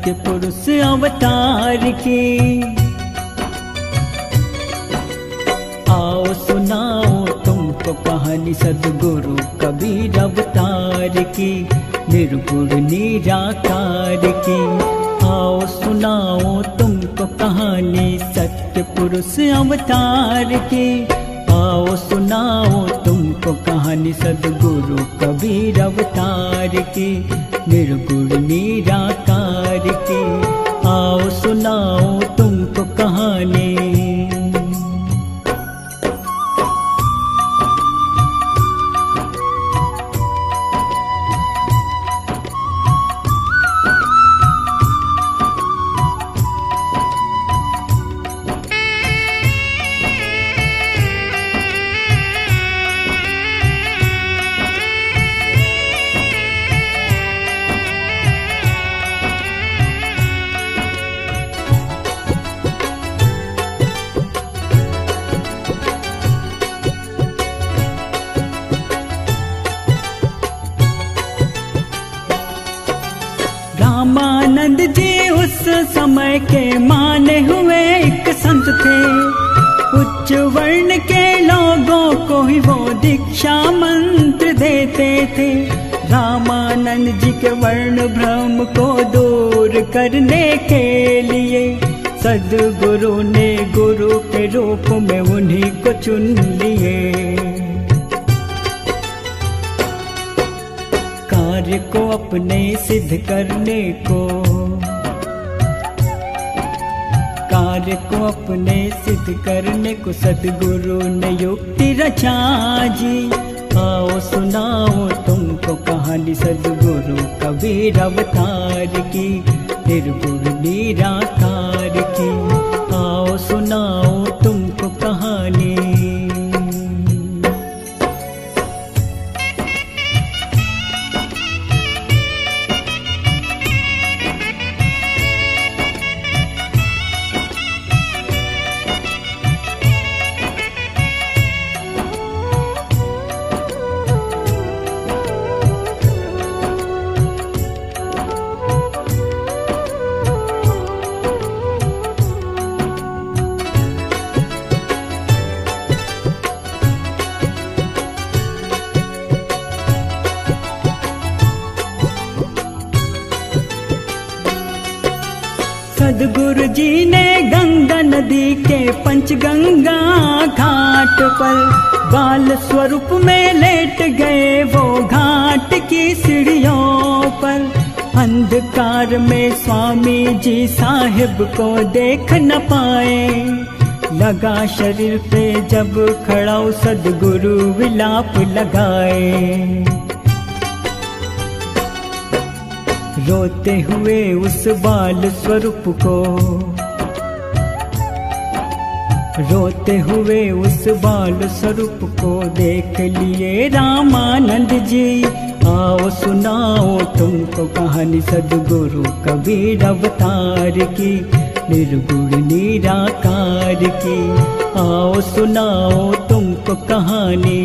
सत्य पुरुष अवतार की। आओ सुनाओ तुमको कहानी सद्गुरु कबीर अवतार की, निर्गुण निराकार की। आओ सुनाओ तुमको कहानी सत्य पुरुष अवतार की। आओ सुनाओ तुमको कहानी सद्गुरु कबीर अवतार की, निर्गुण निराकार की। आओ सुनाओ तुमको कहानी। रामानंद जी उस समय के माने हुए एक संत थे। उच्च वर्ण के लोगों को ही वो दीक्षा मंत्र देते थे। रामानंद जी के वर्ण भ्रम को दूर करने के लिए सद्गुरु ने गुरु के रूप में उन्हीं को चुन लिए। कार्य को अपने सिद्ध करने को, कार्य को अपने सिद्ध करने को सद्गुरु ने युक्ति रचा जी। आओ सुनाओ तुमको कहानी सद्गुरु कबीर अवतार की, निर्गुण निराकार की। आओ सुनाओ तुमको कहानी। सद्गुरु जी ने गंगा नदी के पंचगंगा घाट पर बाल स्वरूप में लेट गए वो घाट की सीढ़ियों पर। अंधकार में स्वामी जी साहिब को देख न पाए। लगा शरीर पे जब खड़ा सद्गुरु विलाप लगाए। रोते हुए उस बाल स्वरूप को, रोते हुए उस बाल स्वरूप को देख लिए रामानंद जी। आओ सुनाओ तुमको कहानी सद्गुरु कबीर अवतार की, निर्गुण निराकार की। आओ सुनाओ तुमको कहानी।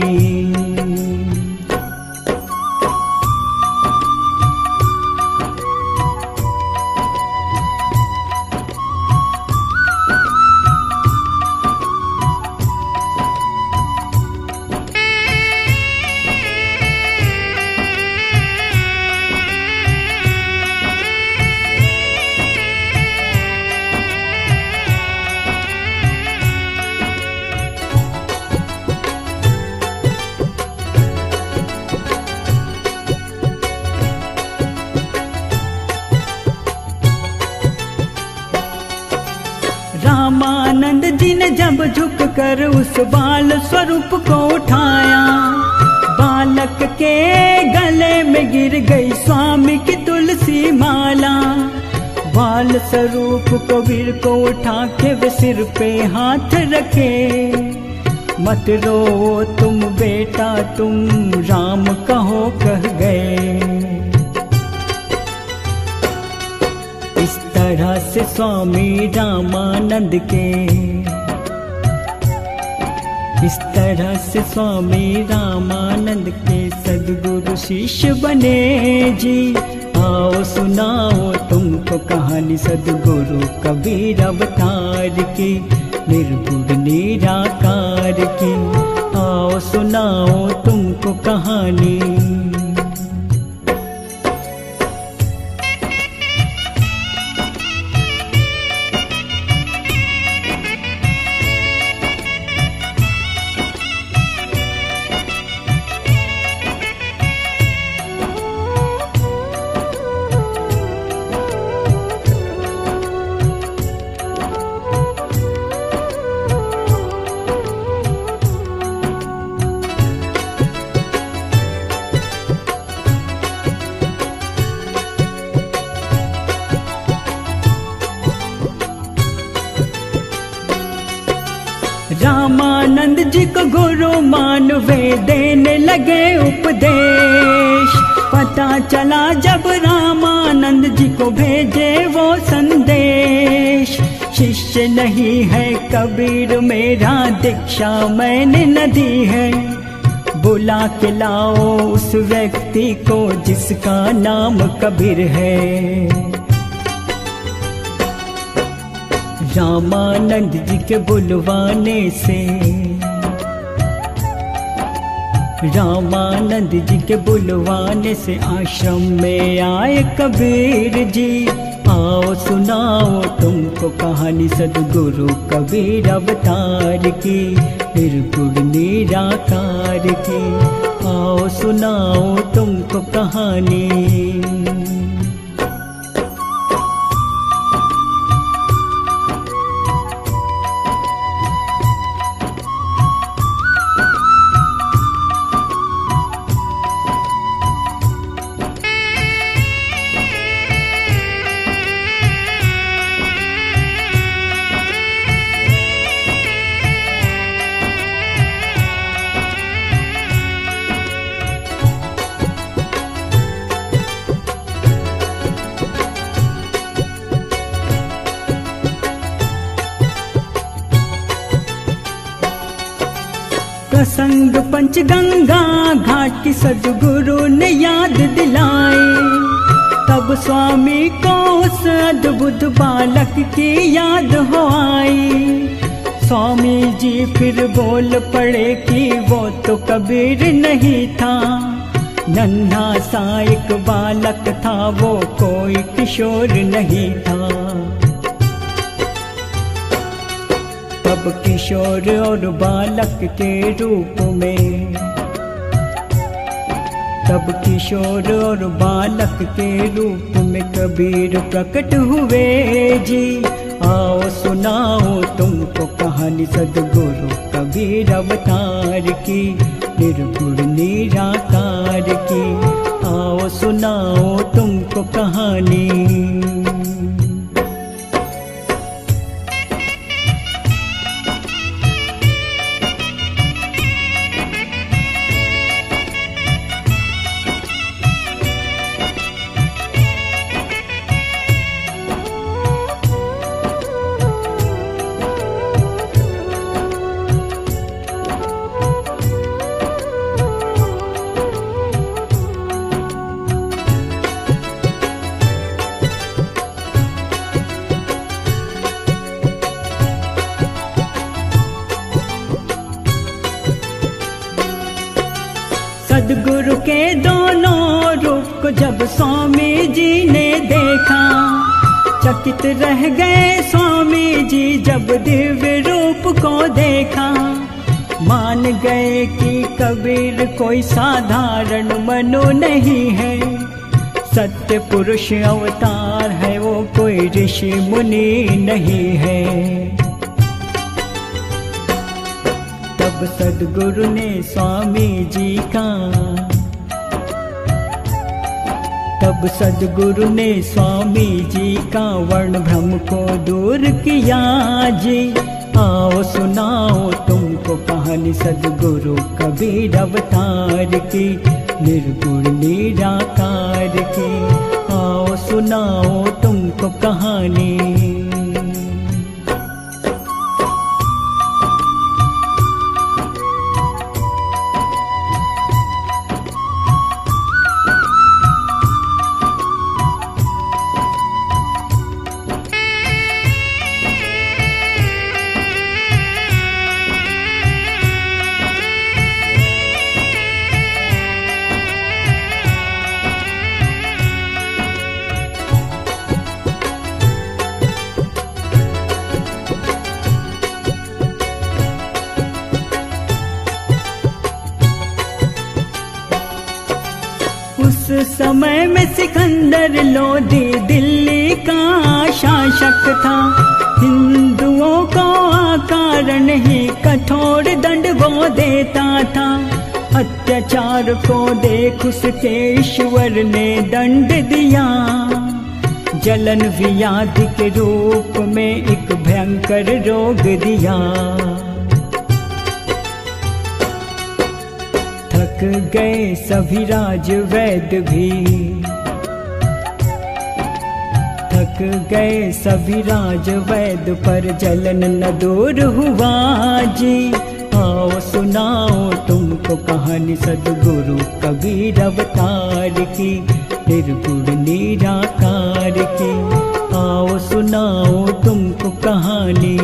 रामानंद जी ने जब झुक कर उस बाल स्वरूप को उठाया, बालक के गले में गिर गई स्वामी की तुलसी माला। बाल स्वरूप कबीर को उठा के वे सिर पे हाथ रखे। मत रो तुम बेटा तुम राम कहो कह गए। इस तरह से स्वामी रामानंद के, इस तरह से स्वामी रामानंद के सद्गुरु शिष्य बने जी। आओ सुनाओ तुमको कहानी सद्गुरु कबीर अवतार की, निर्गुण निराकार की। आओ सुनाओ तुमको कहानी। रामानंद जी को गुरु मान वे देने लगे उपदेश। पता चला जब रामानंद जी को भेजे वो संदेश, शिष्य नहीं है कबीर मेरा, दीक्षा मैंने न दी है। बुला के लाओ उस व्यक्ति को जिसका नाम कबीर है। रामानंद जी के बुलवाने से, रामानंद जी के बुलवाने से आश्रम में आए कबीर जी। आओ सुनाओ तुमको कहानी सद्गुरु कबीर अवतार की, निर्गुण निराकार की। आओ सुनाओ तुमको कहानी। प्रसंग पंचगंगा घाट की सद्गुरु ने याद दिलाई। तब स्वामी को उस अद्भुत बालक की याद हो आई। स्वामी जी फिर बोल पड़े कि वो तो कबीर नहीं था, नन्हा सा एक बालक था, वो कोई किशोर नहीं था। तब किशोर और बालक के रूप में, तब किशोर और बालक के रूप में कबीर प्रकट हुए जी। आओ सुनाओ तुमको कहानी सद्गुरु कबीर अवतार की, निर्गुण निराकार की। आओ सुनाओ तुमको कहानी। सद्गुरु के दोनों रूप को जब स्वामी जी ने देखा, चकित रह गए स्वामी जी जब दिव्य रूप को देखा। मान गए कि कबीर कोई साधारण मनु नहीं है, सत्य पुरुष अवतार है, वो कोई ऋषि मुनि नहीं है। तब सद्गुरु ने स्वामी जी का, तब सद्गुरु ने स्वामी जी का वर्ण भ्रम को दूर किया जी। आओ सुनाओ तुमको कहानी सद्गुरु कबीर अवतार की, निर्गुण निराकार की। आओ सुनाओ तुमको कहानी। समय में सिकंदर लोदी दिल्ली का शासक था। हिंदुओं को अकारण ही कठोर दंड वो देता था। अत्याचार को देख उसके ईश्वर ने दंड दिया। जलन व्याधि के रूप में एक भयंकर रोग दिया। थक गए सभी राज वैद्य भी, थक गए सभी राज वैद्य, पर जलन न दूर हुआ जी। आओ सुनाओ तुमको कहानी सद्गुरु कबीर अवतार की, निर्गुण निराकार की। आओ सुनाओ तुमको कहानी।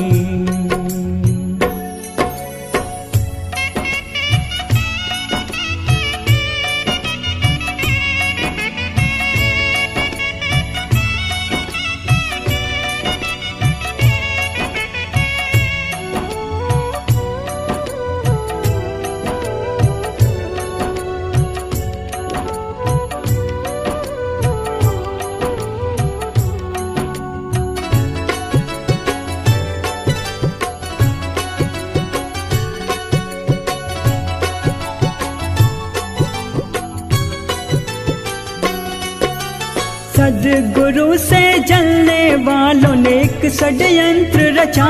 सद्गुरु से जलने वालों ने एक षड्यंत्र रचा।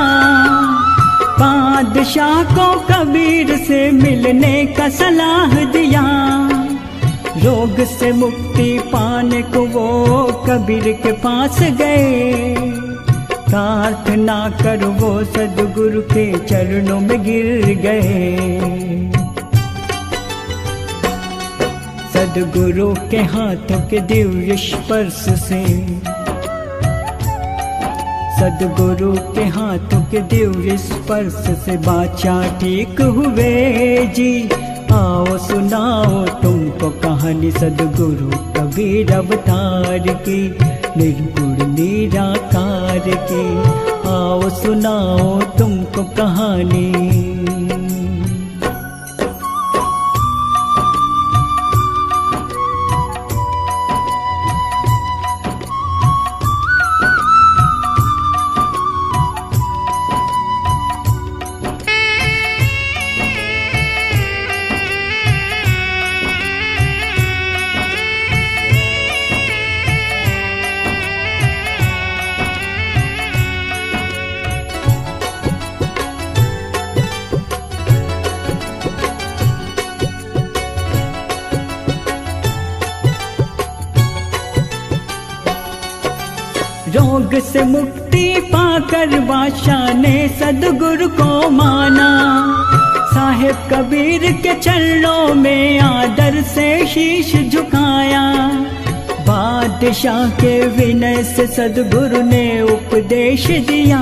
बादशाह को कबीर से मिलने का सलाह दिया। रोग से मुक्ति पाने को वो कबीर के पास गए। प्रार्थना कर वो सद्गुरु के चरणों में गिर गए। सद्गुरु के हाथों के दिव्य स्पर्श से, सद्गुरु के हाथों के दिव्य स्पर्श से बादशाह ठीक हुए जी। आओ सुनाओ तुमको कहानी सद्गुरु कबीर अवतार की, निर्गुण निराकार की। आओ सुनाओ तुमको कहानी। रोग से मुक्ति पाकर बादशाह ने सद्गुरु को माना। साहेब कबीर के चरणों में आदर से शीश झुकाया। बादशाह के विनय से सद्गुरु ने उपदेश दिया।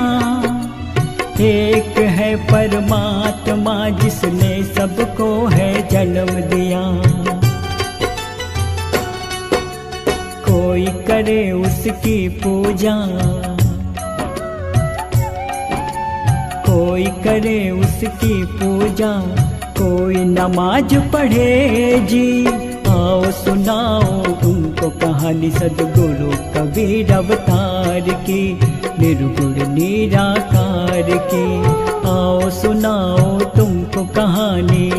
एक है परमात्मा जिसने सबको है जन्म दिया। कोई करे उसकी पूजा, कोई करे उसकी पूजा, कोई नमाज पढ़े जी। आओ सुनाओ तुमको कहानी सद्गुरु कबीर अवतार की, निर्गुण निराकार की। आओ सुनाओ तुमको कहानी।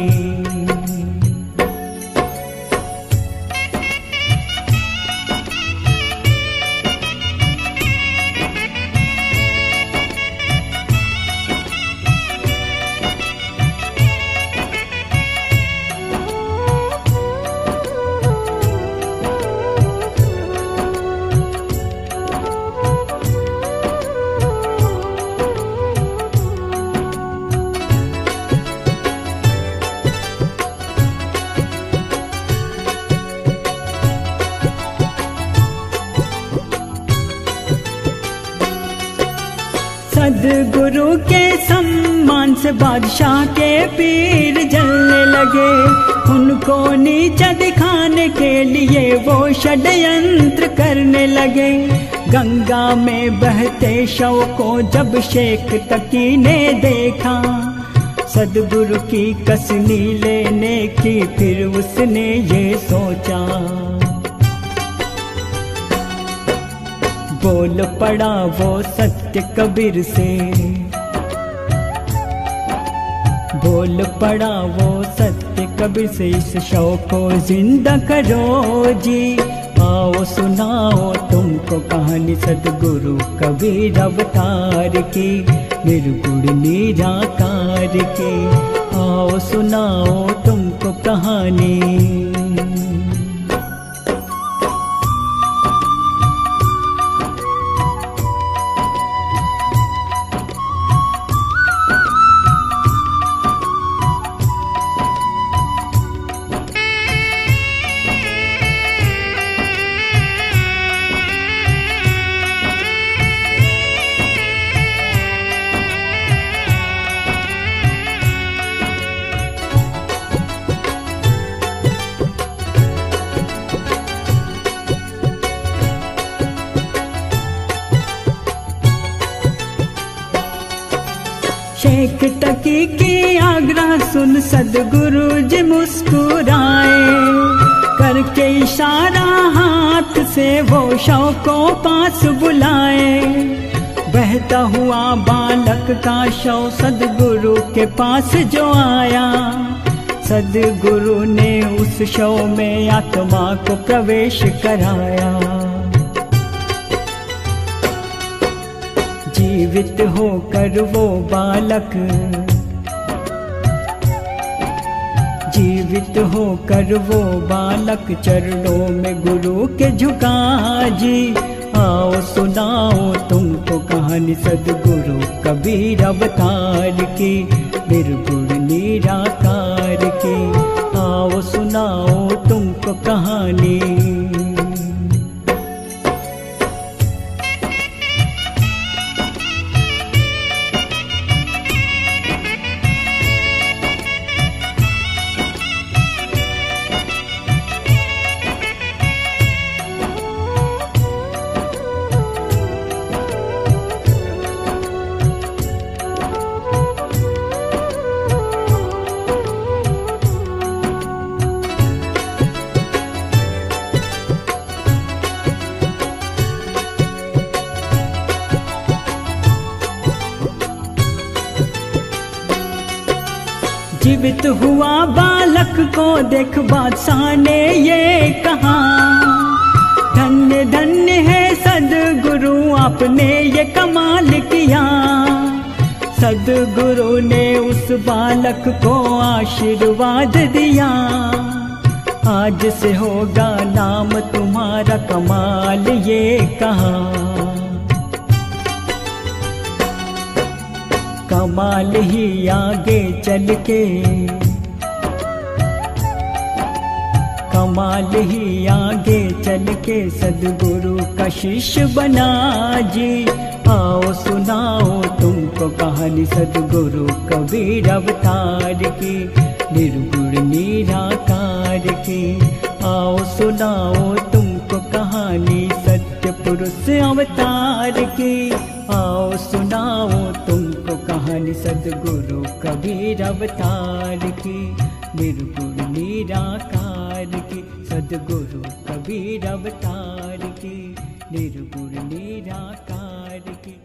सद्गुरु के सम्मान से बादशाह के पीर जलने लगे। उनको नीचा दिखाने के लिए वो षड्यंत्र करने लगे। गंगा में बहते शव को जब शेख तकी ने देखा, सद्गुरु की कसनी लेने की फिर उसने ये सोचा। बोल पड़ा वो सत्य कबीर से, बोल पड़ा वो सत्य कबीर से। इस शौक को जिंदा करो जी, आओ सुनाओ तुमको कहानी सद्गुरु कबीर अवतार की, निर्गुण निराकार की। आओ सुनाओ तुमको कहानी। शेख टकी की आग्रह सुन सद्गुरु जी मुस्कुराए, करके इशारा हाथ से वो शव को पास बुलाए। बहता हुआ बालक का शव सद्गुरु के पास जो आया, सद्गुरु ने उस शव में आत्मा को प्रवेश कराया। जीवित होकर वो बालक, जीवित होकर वो बालक चरणों में गुरु के झुका जी। आओ सुनाओ तुमको कहानी सद्गुरु कबीर अवतार की, निर्गुण निराकार की। आओ सुनाओ तुमको कहानी। जीवित हुआ बालक को देख बादशाह ने ये कहा, धन्य धन्य है सद्गुरु आपने ये कमाल किया। सद्गुरु ने उस बालक को आशीर्वाद दिया, आज से होगा नाम तुम्हारा कमाल ये कहा। कमाल ही आगे चल के, कमाल ही आगे चल के सद्गुरु का शिष्य बना जी। आओ सुनाओ तुमको कहानी सद्गुरु कबीर अवतार की, निर्गुण निराकार की। आओ सुनाओ तुमको कहानी सत्य पुरुष अवतार की। आओ सुनाओ तुमको कहानी सद्गुरु कबीर अवतार की, निर्गुण निराकार की। सद्गुरु कबीर अवतार की, निर्गुण निराकार की।